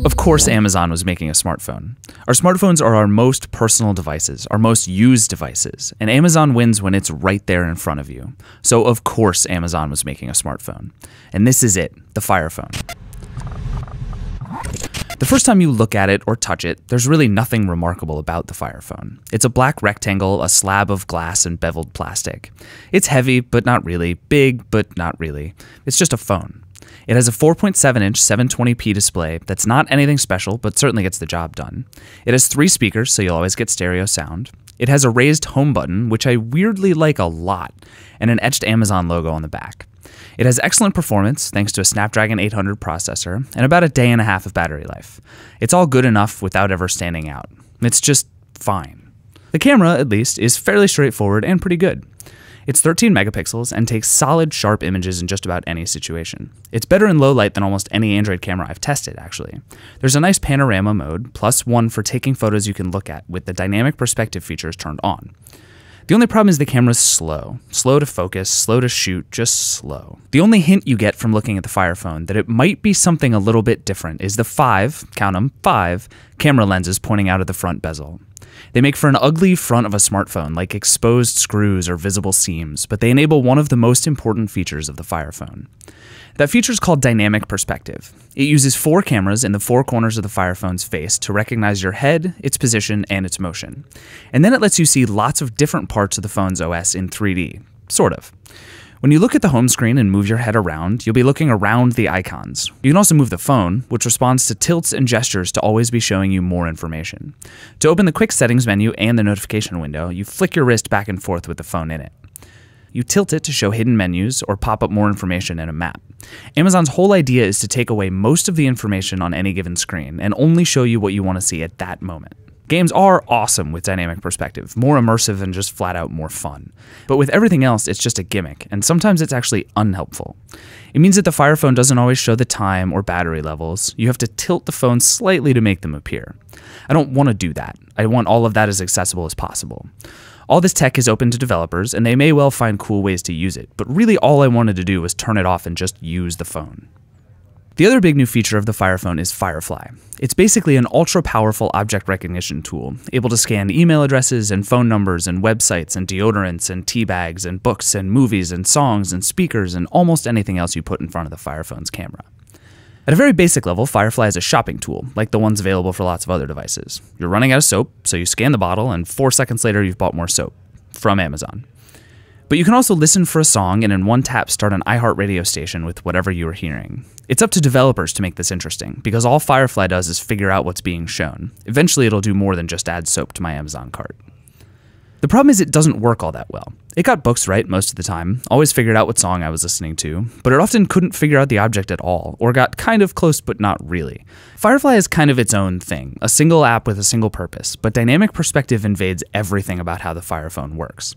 Of course, Amazon was making a smartphone. Our smartphones are our most personal devices, our most used devices, and Amazon wins when it's right there in front of you. So of course Amazon was making a smartphone. And this is it, the Fire Phone. The first time you look at it or touch it, there's really nothing remarkable about the Fire Phone. It's a black rectangle, a slab of glass and beveled plastic. It's heavy, but not really, big, but not really. It's just a phone. It has a 4.7-inch 720p display that's not anything special, but certainly gets the job done. It has 3 speakers, so you'll always get stereo sound. It has a raised home button, which I weirdly like a lot, and an etched Amazon logo on the back. It has excellent performance, thanks to a Snapdragon 800 processor, and about a day and a half of battery life. It's all good enough without ever standing out. It's just fine. The camera, at least, is fairly straightforward and pretty good. It's 13 megapixels and takes solid, sharp images in just about any situation. It's better in low light than almost any Android camera I've tested, actually. There's a nice panorama mode, plus one for taking photos you can look at, with the dynamic perspective features turned on. The only problem is the camera's slow. Slow to focus, slow to shoot, just slow. The only hint you get from looking at the Fire Phone that it might be something a little bit different is the 5, count them, 5, camera lenses pointing out of the front bezel. They make for an ugly front of a smartphone, like exposed screws or visible seams, but they enable one of the most important features of the Fire Phone. That feature is called dynamic perspective. It uses 4 cameras in the 4 corners of the Fire Phone's face to recognize your head, its position, and its motion. And then it lets you see lots of different parts of the phone's OS in 3D, sort of. When you look at the home screen and move your head around, you'll be looking around the icons. You can also move the phone, which responds to tilts and gestures to always be showing you more information. To open the quick settings menu and the notification window, you flick your wrist back and forth with the phone in it. You tilt it to show hidden menus or pop up more information in a map. Amazon's whole idea is to take away most of the information on any given screen and only show you what you want to see at that moment. Games are awesome with dynamic perspective, more immersive and just flat out more fun. But with everything else, it's just a gimmick, and sometimes it's actually unhelpful. It means that the Fire Phone doesn't always show the time or battery levels. You have to tilt the phone slightly to make them appear. I don't want to do that. I want all of that as accessible as possible. All this tech is open to developers, and they may well find cool ways to use it, but really all I wanted to do was turn it off and just use the phone. The other big new feature of the Fire Phone is Firefly. It's basically an ultra-powerful object recognition tool, able to scan email addresses and phone numbers and websites and deodorants and tea bags and books and movies and songs and speakers and almost anything else you put in front of the Fire Phone's camera. At a very basic level, Firefly is a shopping tool, like the ones available for lots of other devices. You're running out of soap, so you scan the bottle, and 4 seconds later you've bought more soap. From Amazon. But you can also listen for a song and in one tap start an iHeartRadio station with whatever you are hearing. It's up to developers to make this interesting, because all Firefly does is figure out what's being shown. Eventually it'll do more than just add soap to my Amazon cart. The problem is it doesn't work all that well. It got books right most of the time, always figured out what song I was listening to, but it often couldn't figure out the object at all, or got kind of close but not really. Firefly is kind of its own thing, a single app with a single purpose, but dynamic perspective invades everything about how the Fire Phone works.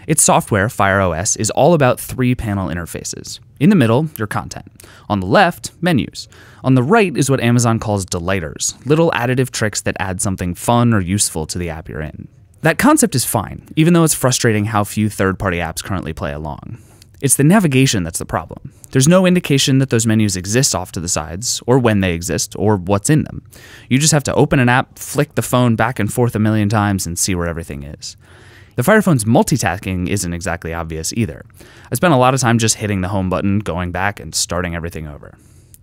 Its software, FireOS, is all about 3 panel interfaces. In the middle, your content. On the left, menus. On the right is what Amazon calls delighters, little additive tricks that add something fun or useful to the app you're in. That concept is fine, even though it's frustrating how few third-party apps currently play along. It's the navigation that's the problem. There's no indication that those menus exist off to the sides, or when they exist, or what's in them. You just have to open an app, flick the phone back and forth a million times, and see where everything is. The Fire Phone's multitasking isn't exactly obvious either. I spent a lot of time just hitting the home button, going back, and starting everything over.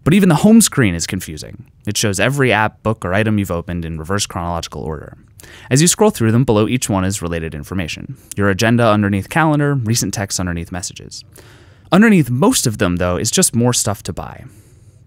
But even the home screen is confusing. It shows every app, book, or item you've opened in reverse chronological order. As you scroll through them, below each one is related information. Your agenda underneath calendar, recent text underneath messages. Underneath most of them, though, is just more stuff to buy.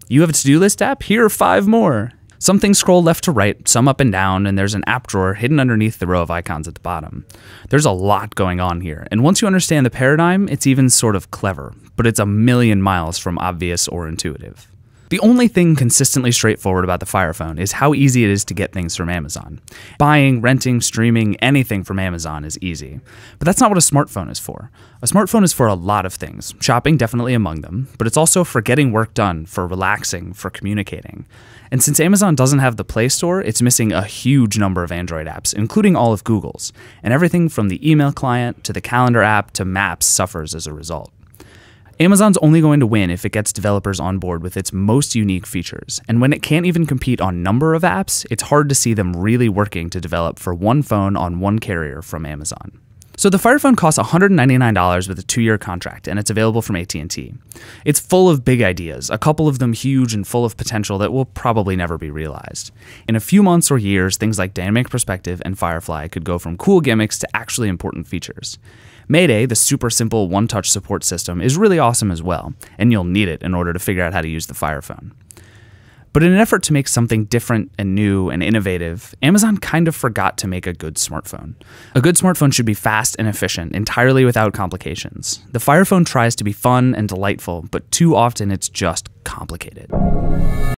You have a to-do list app? Here are 5 more. Some things scroll left to right, some up and down, and there's an app drawer hidden underneath the row of icons at the bottom. There's a lot going on here, and once you understand the paradigm, it's even sort of clever, but it's a million miles from obvious or intuitive. The only thing consistently straightforward about the Fire Phone is how easy it is to get things from Amazon. Buying, renting, streaming, anything from Amazon is easy. But that's not what a smartphone is for. A smartphone is for a lot of things, shopping definitely among them, but it's also for getting work done, for relaxing, for communicating. And since Amazon doesn't have the Play Store, it's missing a huge number of Android apps, including all of Google's, and everything from the email client to the calendar app to Maps suffers as a result. Amazon's only going to win if it gets developers on board with its most unique features, and when it can't even compete on number of apps, it's hard to see them really working to develop for one phone on one carrier from Amazon. So the Fire Phone costs $199 with a 2-year contract, and it's available from AT&T. It's full of big ideas, a couple of them huge and full of potential that will probably never be realized. In a few months or years, things like Dynamic Perspective and Firefly could go from cool gimmicks to actually important features. Mayday, the super simple one-touch support system, is really awesome as well, and you'll need it in order to figure out how to use the Fire Phone. But in an effort to make something different and new and innovative, Amazon kind of forgot to make a good smartphone. A good smartphone should be fast and efficient, entirely without complications. The Fire Phone tries to be fun and delightful, but too often it's just complicated.